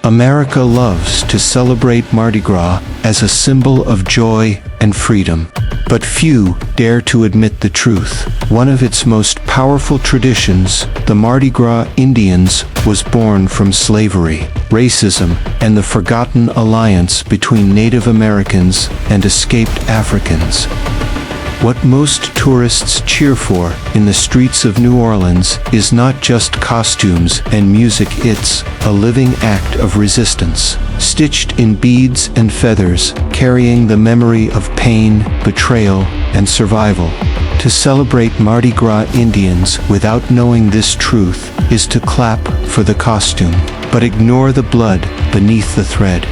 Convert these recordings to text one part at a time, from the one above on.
America loves to celebrate Mardi Gras as a symbol of joy and freedom, but few dare to admit the truth. One of its most powerful traditions, the Mardi Gras Indians, was born from slavery, racism, and the forgotten alliance between Native Americans and escaped Africans. What most tourists cheer for in the streets of New Orleans is not just costumes and music, it's a living act of resistance, stitched in beads and feathers, carrying the memory of pain, betrayal, and survival. To celebrate Mardi Gras Indians without knowing this truth is to clap for the costume, but ignore the blood beneath the thread.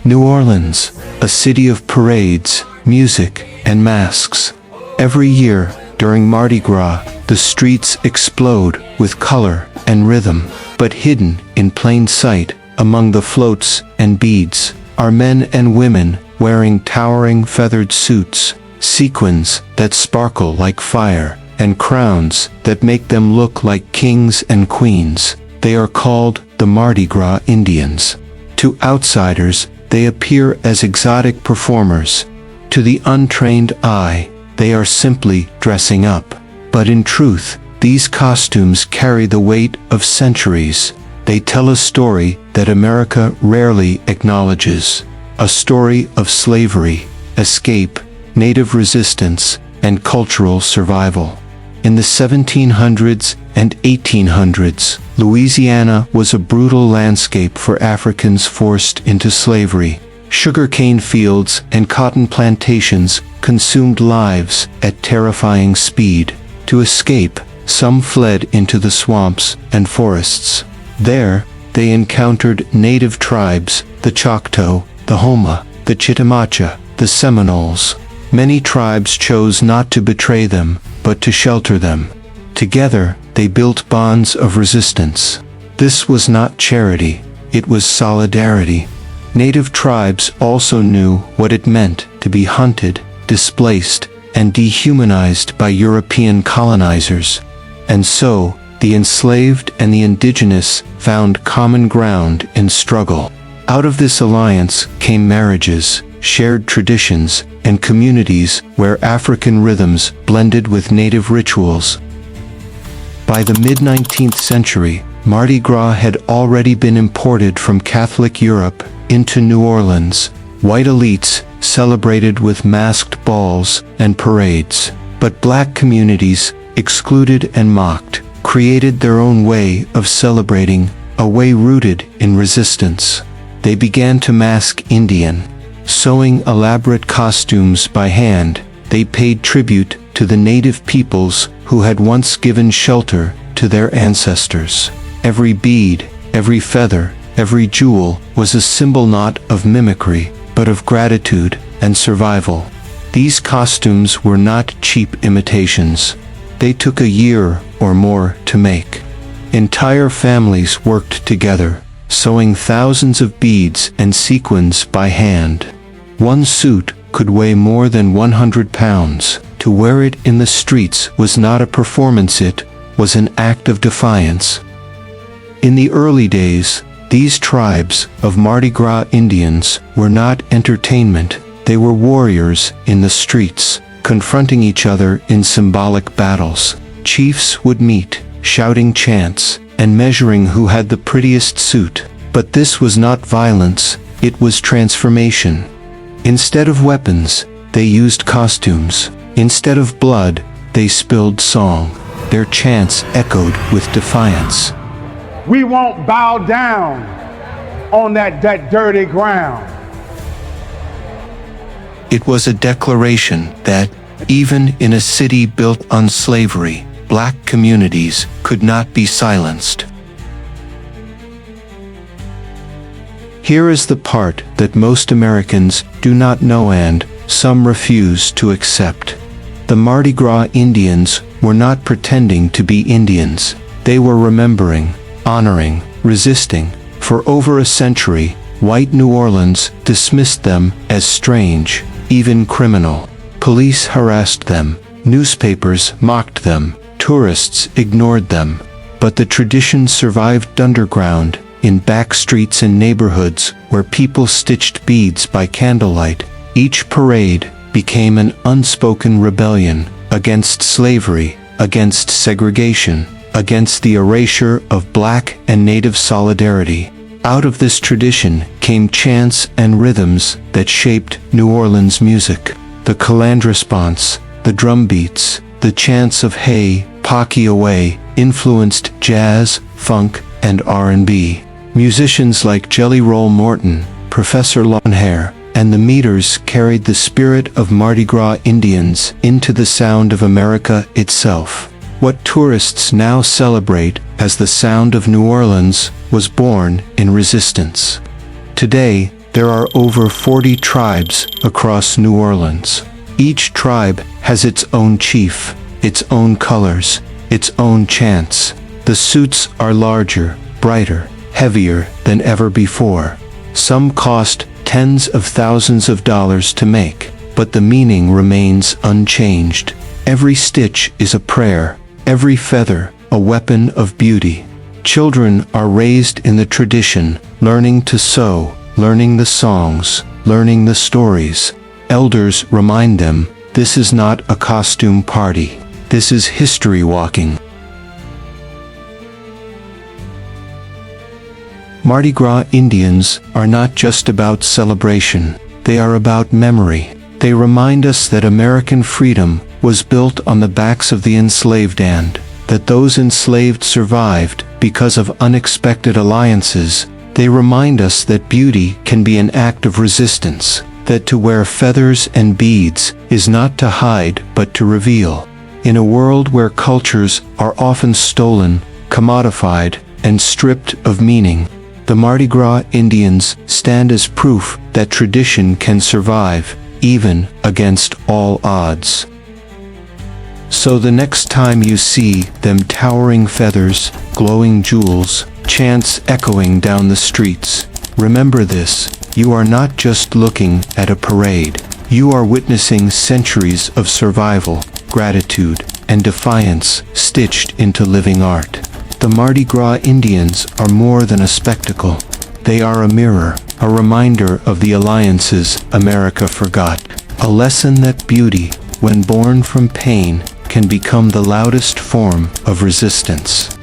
New Orleans, a city of parades, music, and masks. Every year, during Mardi Gras, the streets explode with color and rhythm, but hidden in plain sight, among the floats and beads, are men and women wearing towering feathered suits, sequins that sparkle like fire, and crowns that make them look like kings and queens. They are called the Mardi Gras Indians. To outsiders, they appear as exotic performers. To the untrained eye, they are simply dressing up. But in truth, these costumes carry the weight of centuries. They tell a story that America rarely acknowledges. A story of slavery, escape, native resistance, and cultural survival. In the 1700s and 1800s, Louisiana was a brutal landscape for Africans forced into slavery. Sugarcane fields and cotton plantations consumed lives at terrifying speed. To escape, some fled into the swamps and forests. There, they encountered native tribes, the Choctaw, the Houma, the Chitimacha, the Seminoles. Many tribes chose not to betray them, but to shelter them. Together, they built bonds of resistance. This was not charity, it was solidarity. Native tribes also knew what it meant to be hunted, displaced, and dehumanized by European colonizers. And so, the enslaved and the indigenous found common ground in struggle. Out of this alliance came marriages, shared traditions, and communities where African rhythms blended with native rituals. By the mid-19th century, Mardi Gras had already been imported from Catholic Europe into New Orleans. White elites celebrated with masked balls and parades, but black communities, excluded and mocked, created their own way of celebrating, a way rooted in resistance. They began to mask Indian. Sewing elaborate costumes by hand, they paid tribute to the native peoples who had once given shelter to their ancestors. Every bead, every feather, every jewel was a symbol not of mimicry, but of gratitude and survival. These costumes were not cheap imitations. They took a year or more to make. Entire families worked together, sewing thousands of beads and sequins by hand. One suit could weigh more than 100 pounds. To wear it in the streets was not a performance, it was an act of defiance. In the early days, these tribes of Mardi Gras Indians were not entertainment, they were warriors in the streets, confronting each other in symbolic battles. Chiefs would meet, shouting chants, and measuring who had the prettiest suit. But this was not violence, it was transformation. Instead of weapons, they used costumes. Instead of blood, they spilled song. Their chants echoed with defiance. We won't bow down on that dirty ground. It was a declaration that, even in a city built on slavery, black communities could not be silenced. Here is the part that most Americans do not know and some refuse to accept. The Mardi Gras Indians were not pretending to be Indians. They were remembering, honoring, resisting. For over a century, white New Orleans dismissed them as strange, even criminal. Police harassed them, newspapers mocked them, tourists ignored them. But the tradition survived underground, in back streets and neighborhoods where people stitched beads by candlelight. Each parade became an unspoken rebellion against slavery, against segregation, against the erasure of Black and Native solidarity. Out of this tradition came chants and rhythms that shaped New Orleans music. The calandresponse, the drum beats, the chants of "Hey, Pocky Away" influenced jazz, funk, and R&B. Musicians like Jelly Roll Morton, Professor Longhair, and the Meters carried the spirit of Mardi Gras Indians into the sound of America itself. What tourists now celebrate as the sound of New Orleans was born in resistance. Today, there are over 40 tribes across New Orleans. Each tribe has its own chief, its own colors, its own chants. The suits are larger, brighter, heavier than ever before. Some cost tens of thousands of dollars to make, but the meaning remains unchanged. Every stitch is a prayer, every feather a weapon of beauty. Children are raised in the tradition, learning to sew, learning the songs, learning the stories. Elders remind them, this is not a costume party. This is history walking. Mardi Gras Indians are not just about celebration. They are about memory. They remind us that American freedom was built on the backs of the enslaved and that those enslaved survived because of unexpected alliances. They remind us that beauty can be an act of resistance, that to wear feathers and beads is not to hide but to reveal. In a world where cultures are often stolen, commodified, and stripped of meaning, the Mardi Gras Indians stand as proof that tradition can survive, even against all odds. So the next time you see them towering feathers, glowing jewels, chants echoing down the streets, remember this: you are not just looking at a parade. You are witnessing centuries of survival, gratitude, and defiance stitched into living art. The Mardi Gras Indians are more than a spectacle. They are a mirror, a reminder of the alliances America forgot. A lesson that beauty, when born from pain, can become the loudest form of resistance.